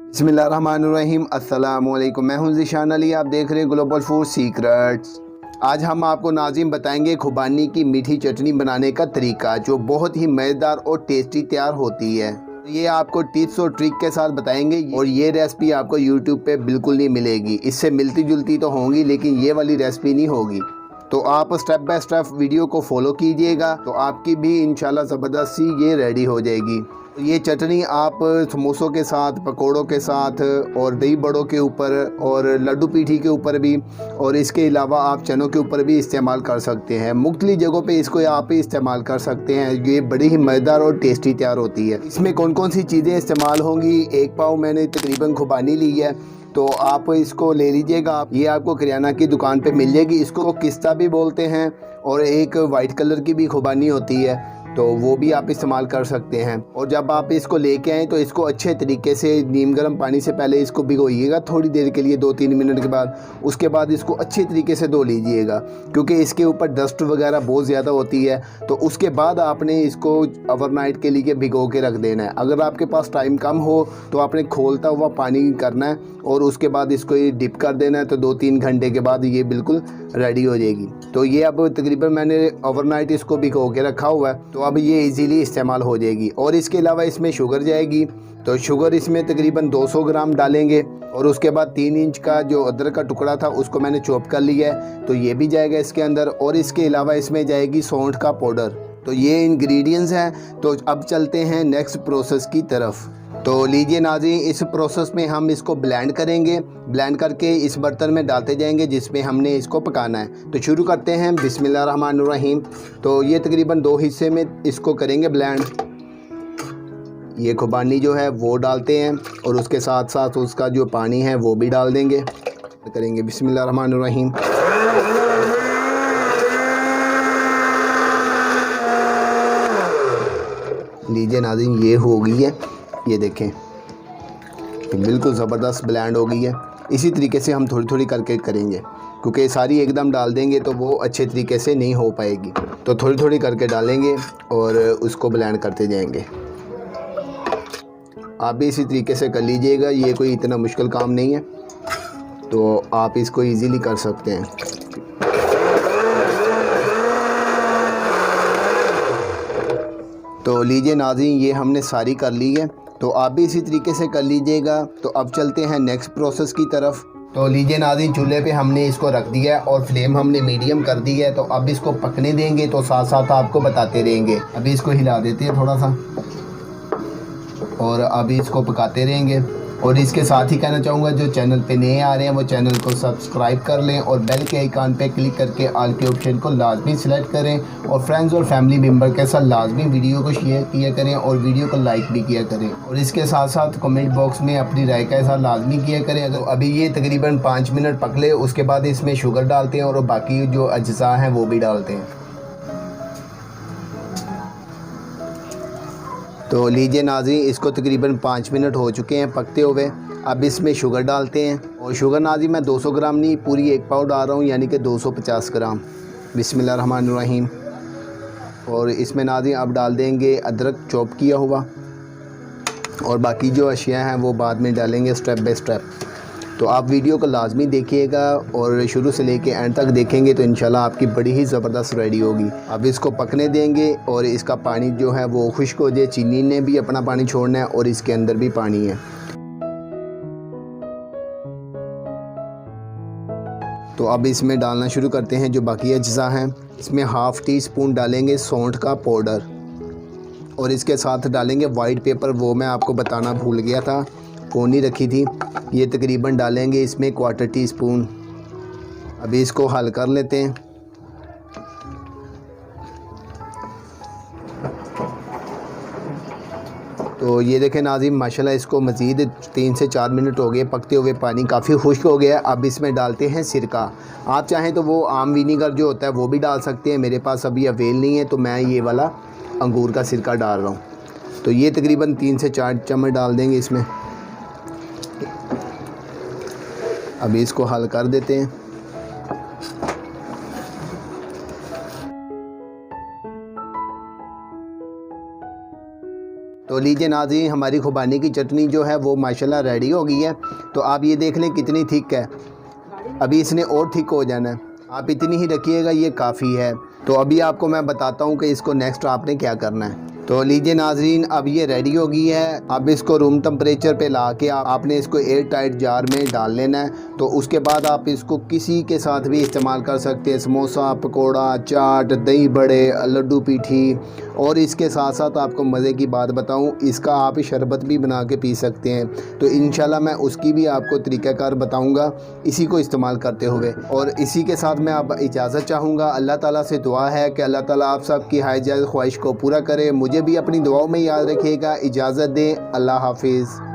बिस्मिल्लाहिर्रहमानिर्रहीम। अस्सलामुअलैकुम। मैं हूं ज़िशान अली, आप देख रहे हैं ग्लोबल फूड सीक्रेट्स। आज हम आपको नाज़िम बताएंगे खुबानी की मीठी चटनी बनाने का तरीका, जो बहुत ही मज़ेदार और टेस्टी तैयार होती है। ये आपको टिप्स और ट्रिक के साथ बताएंगे और ये रेसिपी आपको यूट्यूब पे बिल्कुल नहीं मिलेगी। इससे मिलती जुलती तो होंगी, लेकिन ये वाली रेसिपी नहीं होगी। तो आप स्टेप बाय स्टेप वीडियो को फॉलो कीजिएगा, तो आपकी भी इंशाल्लाह ज़बरदस्त सी ये रेडी हो जाएगी। ये चटनी आप समोसों के साथ, पकोड़ों के साथ और दही बड़ों के ऊपर और लड्डू पीठी के ऊपर भी, और इसके अलावा आप चनों के ऊपर भी इस्तेमाल कर सकते हैं। मुख्तलिफ जगहों पे इसको आप ही इस्तेमाल कर सकते हैं। ये बड़ी ही मज़ेदार और टेस्टी तैयार होती है। इसमें कौन कौन सी चीज़ें इस्तेमाल होंगी, एक पाव मैंने तकरीबन खुबानी ली है, तो आप इसको ले लीजिएगा। ये आपको किराना की दुकान पे मिल जाएगी। इसको किस्ता भी बोलते हैं, और एक वाइट कलर की भी खुबानी होती है, तो वो भी आप इस्तेमाल कर सकते हैं। और जब आप इसको लेके आएँ तो इसको अच्छे तरीके से नीम गर्म पानी से पहले इसको भिगोइएगा थोड़ी देर के लिए, 2-3 मिनट के बाद। उसके बाद इसको अच्छे तरीके से धो लीजिएगा, क्योंकि इसके ऊपर डस्ट वगैरह बहुत ज़्यादा होती है। तो उसके बाद आपने इसको ओवरनाइट के लिए भिगो के रख देना है। अगर आपके पास टाइम कम हो तो आपने खोलता हुआ पानी करना है, और उसके बाद इसको ये डिप कर देना है। तो 2-3 घंटे के बाद ये बिल्कुल रेडी हो जाएगी। तो ये अब तकरीबन मैंने ओवरनाइट इसको भिगो के रखा हुआ है, तो अब ये इजीली इस्तेमाल हो जाएगी। और इसके अलावा इसमें शुगर जाएगी, तो शुगर इसमें तकरीबन 200 ग्राम डालेंगे। और उसके बाद 3 इंच का जो अदरक का टुकड़ा था उसको मैंने चॉप कर लिया है, तो ये भी जाएगा इसके अंदर। और इसके अलावा इसमें जाएगी सौंठ का पाउडर। तो ये इंग्रेडिएंट्स हैं। तो अब चलते हैं नेक्स्ट प्रोसेस की तरफ। तो लीजिए नाज़रीन, इस प्रोसेस में हम इसको ब्लेंड करेंगे। ब्लेंड करके इस बर्तन में डालते जाएंगे जिसमें हमने इसको पकाना है। तो शुरू करते हैं, बिस्मिल्लाहिर्रहमानिर्रहीम। तो ये तकरीबन 2 हिस्से में इसको करेंगे ब्लेंड। ये खुबानी जो है वो डालते हैं, और उसके साथ साथ उसका जो पानी है वो भी डाल देंगे। करेंगे बिस्मिल्लाहिर्रहमानिर्रहीम। लीजिए नाज़रीन, ये हो गई है, ये देखें बिल्कुल ज़बरदस्त ब्लेंड हो गई है। इसी तरीके से हम थोड़ी थोड़ी करके करेंगे, क्योंकि सारी एकदम डाल देंगे तो वो अच्छे तरीके से नहीं हो पाएगी। तो थोड़ी थोड़ी करके डालेंगे और उसको ब्लेंड करते जाएंगे। आप भी इसी तरीके से कर लीजिएगा, ये कोई इतना मुश्किल काम नहीं है, तो आप इसको इजीली कर सकते हैं। तो लीजिए नाज़रीन, ये हमने सारी कर ली है, तो आप भी इसी तरीके से कर लीजिएगा। तो अब चलते हैं नेक्स्ट प्रोसेस की तरफ। तो लीजिए नाज़रीन, चूल्हे पे हमने इसको रख दिया है और फ्लेम हमने मीडियम कर दी है। तो अब इसको पकने देंगे, तो साथ साथ आपको बताते रहेंगे। अभी इसको हिला देते हैं थोड़ा सा, और अभी इसको पकाते रहेंगे। और इसके साथ ही कहना चाहूँगा, जो चैनल पे नए आ रहे हैं वो चैनल को सब्सक्राइब कर लें, और बेल के आइकन पे क्लिक करके ऑल के ऑप्शन को लाजमी सिलेक्ट करें, और फ्रेंड्स और फैमिली मेम्बर के साथ लाजमी वीडियो को शेयर किया करें, और वीडियो को लाइक भी किया करें। और इसके साथ साथ कमेंट बॉक्स में अपनी राय का इज़हार लाजमी किया करें। तो अभी ये तकरीबन 5 मिनट पक ले, उसके बाद इसमें शुगर डालते हैं और बाकी जो अज्जा हैं वो भी डालते हैं। तो लीजिए नाज़रीन, इसको तकरीबन 5 मिनट हो चुके हैं पकते हुए। अब इसमें शुगर डालते हैं, और शुगर नाज़रीन मैं 200 ग्राम नहीं, पूरी 1 पाव डाल रहा हूँ, यानी कि 250 ग्राम। बिस्मिल्लाहिर्रहमानिर्रहीम। और इसमें नाज़रीन अब डाल देंगे अदरक चॉप किया हुआ, और बाकी जो अशिया हैं वो बाद में डालेंगे स्टेप बाय स्टेप। तो आप वीडियो को लाजमी देखिएगा, और शुरू से लेके एंड तक देखेंगे तो इंशाल्लाह आपकी बड़ी ही ज़बरदस्त रेडी होगी। अब इसको पकने देंगे, और इसका पानी जो है वो खुश्क हो जाए। चीनी ने भी अपना पानी छोड़ना है, और इसके अंदर भी पानी है। तो अब इसमें डालना शुरू करते हैं जो बाकी अज्जा हैं। इसमें हाफ़ टी स्पून डालेंगे सौंठ का पाउडर, और इसके साथ डालेंगे वाइट पेपर, वो मैं आपको बताना भूल गया था, कोनी रखी थी। ये तकरीबन डालेंगे इसमें 1/4 टी स्पून। अभी इसको हल कर लेते हैं। तो ये देखें नाज़रीन, माशाल्लाह इसको मज़ीद 3 से 4 मिनट हो गए पकते हुए, पानी काफ़ी खुश्क हो गया। अब इसमें डालते हैं सिरका। आप चाहें तो वो आम विनीगर जो होता है वो भी डाल सकते हैं, मेरे पास अभी अवेल नहीं है, तो मैं ये वाला अंगूर का सिरका डाल रहा हूँ। तो ये तकरीबन 3 से 4 चम्मच डाल देंगे इसमें। अभी इसको हल कर देते हैं। तो लीजिए नाज़रीन, हमारी खुबानी की चटनी जो है वो माशाल्लाह रेडी हो गई है। तो आप ये देख लें कितनी थिक है, अभी इसने और थिक हो जाना है। आप इतनी ही रखिएगा, ये काफ़ी है। तो अभी आपको मैं बताता हूँ कि इसको नेक्स्ट आपने क्या करना है। तो लीजिए नाजरीन, अब ये रेडी हो गई है। अब इसको रूम टेम्परेचर पे ला के आपने इसको एयर टाइट जार में डाल लेना है। तो उसके बाद आप इसको किसी के साथ भी इस्तेमाल कर सकते हैं, समोसा, पकोड़ा, चाट, दही बड़े, लड्डू पीठी। और इसके साथ साथ आपको मज़े की बात बताऊं, इसका आप शरबत भी बना के पी सकते हैं। तो इंशाल्लाह मैं उसकी भी आपको तरीक़ाकार बताऊंगा इसी को इस्तेमाल करते हुए। और इसी के साथ मैं अब इजाज़त चाहूँगा। अल्लाह ताला से दुआ है कि अल्लाह ताला आप सब की हाइजात ख्वाहिश को पूरा करे। मुझे भी अपनी दुआओं में याद रखिएगा। इजाज़त दें, अल्लाह हाफिज़।